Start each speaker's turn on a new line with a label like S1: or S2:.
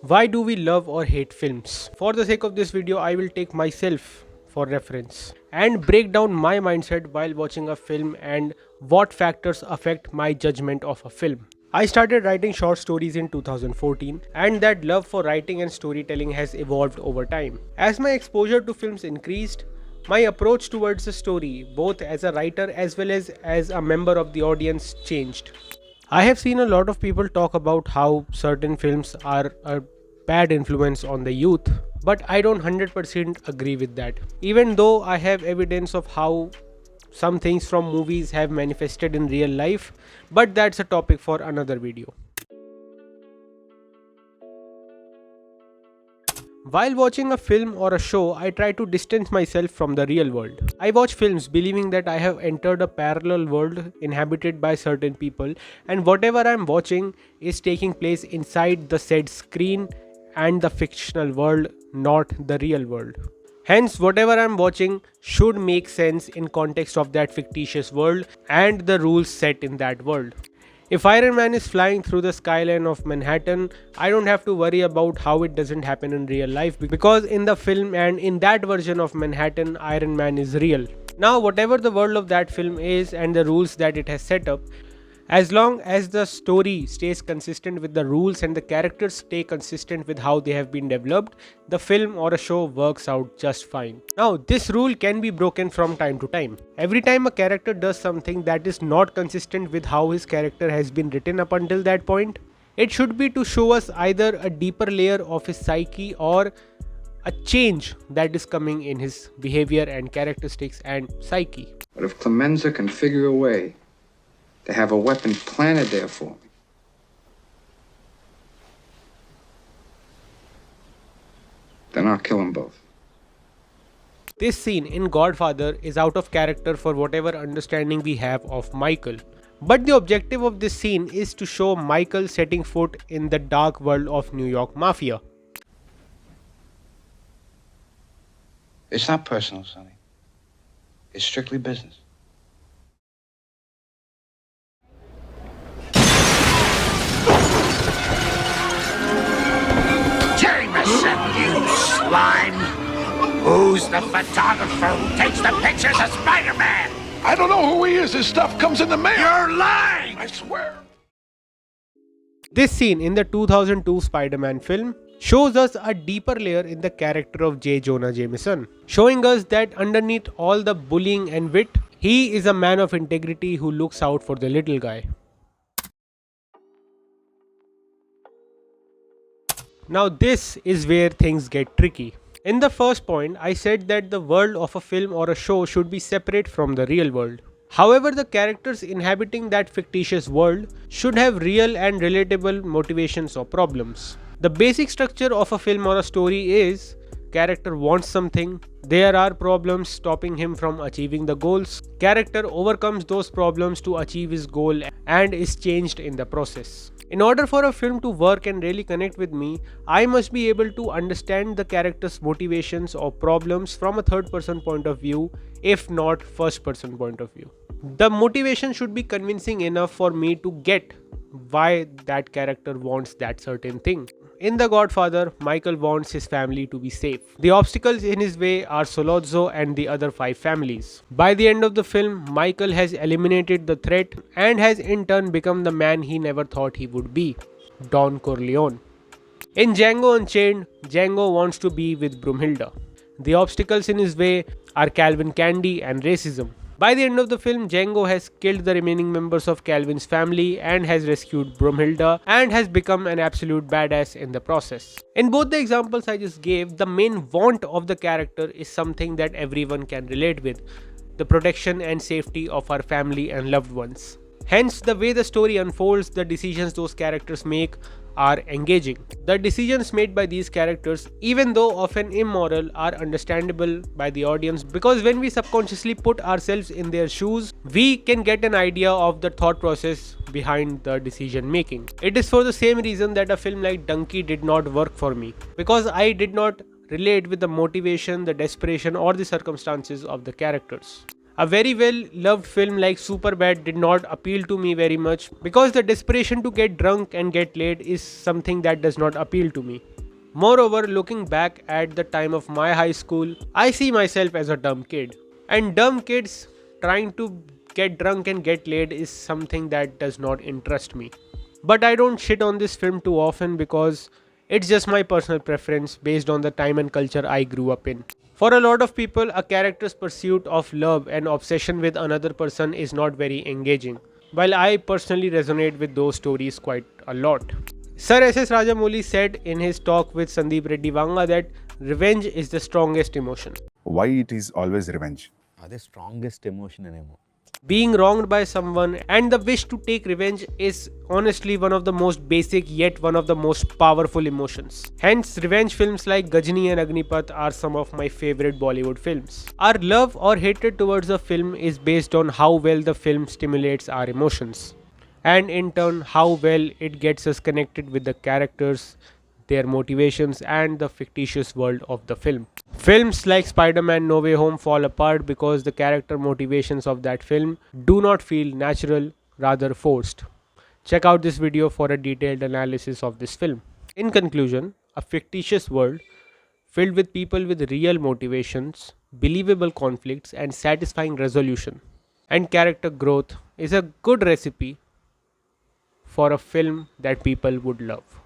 S1: Why do we love or hate films? For the sake of this video, I will take myself for reference and break down my mindset while watching a film and what factors affect my judgment of a film. I started writing short stories in 2014, and that love for writing and storytelling has evolved over time. As my exposure to films increased, my approach towards the story, both as a writer as well as a member of the audience, changed. I have seen a lot of people talk about how certain films are a bad influence on the youth, but I don't 100% agree with that. Even though I have evidence of how some things from movies have manifested in real life, but that's a topic for another video. While watching a film or a show, I try to distance myself from the real world. I watch films believing that I have entered a parallel world inhabited by certain people, and whatever I am watching is taking place inside the said screen and the fictional world, not the real world. Hence, whatever I am watching should make sense in context of that fictitious world and the rules set in that world. If Iron Man is flying through the skyline of Manhattan, I don't have to worry about how it doesn't happen in real life, because in the film and in that version of Manhattan, Iron Man is real. Now, whatever the world of that film is and the rules that it has set up, as long as the story stays consistent with the rules and the characters stay consistent with how they have been developed, the film or a show works out just fine. Now, this rule can be broken from time to time. Every time a character does something that is not consistent with how his character has been written up until that point, it should be to show us either a deeper layer of his psyche or a change that is coming in his behavior and characteristics and psyche.
S2: But if Clemenza can figure a way to have a weapon planted there for me, then I'll kill them both.
S1: This scene in Godfather is out of character for whatever understanding we have of Michael. But the objective of this scene is to show Michael setting foot in the dark world of New York Mafia.
S2: It's not personal, Sonny. It's strictly business.
S3: Jameson, you slime! Who's the photographer who takes the pictures of Spider-Man?
S4: I don't know who he is. His stuff comes in the mail.
S3: You're lying!
S4: I swear.
S1: This scene in the 2002 Spider-Man film shows us a deeper layer in the character of J. Jonah Jameson, showing us that underneath all the bullying and wit, he is a man of integrity who looks out for the little guy. Now this is where things get tricky. In the first point, I said that the world of a film or a show should be separate from the real world. However, the characters inhabiting that fictitious world should have real and relatable motivations or problems. The basic structure of a film or a story is: character wants something, there are problems stopping him from achieving the goals, character overcomes those problems to achieve his goal and is changed in the process. In order for a film to work and really connect with me, I must be able to understand the character's motivations or problems from a third person point of view, if not first person point of view. The motivation should be convincing enough for me to get why that character wants that certain thing. In The Godfather, Michael wants his family to be safe. The obstacles in his way are Solozzo and the other 5 families. By the end of the film, Michael has eliminated the threat and has in turn become the man he never thought he would be, Don Corleone. In Django Unchained, Django wants to be with Brumhilda. The obstacles in his way are Calvin Candy and racism. By the end of the film, Django has killed the remaining members of Calvin's family and has rescued Brumhilda and has become an absolute badass in the process. In both the examples I just gave, the main want of the character is something that everyone can relate with: the protection and safety of our family and loved ones. Hence, the way the story unfolds, the decisions those characters make are engaging. The decisions made by these characters, even though often immoral, are understandable by the audience, because when we subconsciously put ourselves in their shoes, we can get an idea of the thought process behind the decision making. It is for the same reason that a film like Donkey did not work for me, because I did not relate with the motivation, the desperation, or the circumstances of the characters. A very well loved film like Superbad did not appeal to me very much because the desperation to get drunk and get laid is something that does not appeal to me. Moreover, looking back at the time of my high school, I see myself as a dumb kid. And dumb kids trying to get drunk and get laid is something that does not interest me. But I don't shit on this film too often because it's just my personal preference based on the time and culture I grew up in. For a lot of people, a character's pursuit of love and obsession with another person is not very engaging, while I personally resonate with those stories quite a lot. Sir S.S. Rajamouli said in his talk with Sandeep Reddy Vanga that revenge is the strongest emotion.
S5: Why it is always revenge?
S6: అదే strongest emotion అనేమో.
S1: Being wronged by someone and the wish to take revenge is honestly one of the most basic yet one of the most powerful emotions. Hence, revenge films like Gajni and Agnipath are some of my favorite Bollywood films. Our love or hatred towards a film is based on how well the film stimulates our emotions, and in turn, how well it gets us connected with the characters, their motivations, and the fictitious world of the film. Films like Spider-Man No Way Home fall apart because the character motivations of that film do not feel natural, rather forced. Check out this video for a detailed analysis of this film. In conclusion, a fictitious world filled with people with real motivations, believable conflicts, and satisfying resolution and character growth is a good recipe for a film that people would love.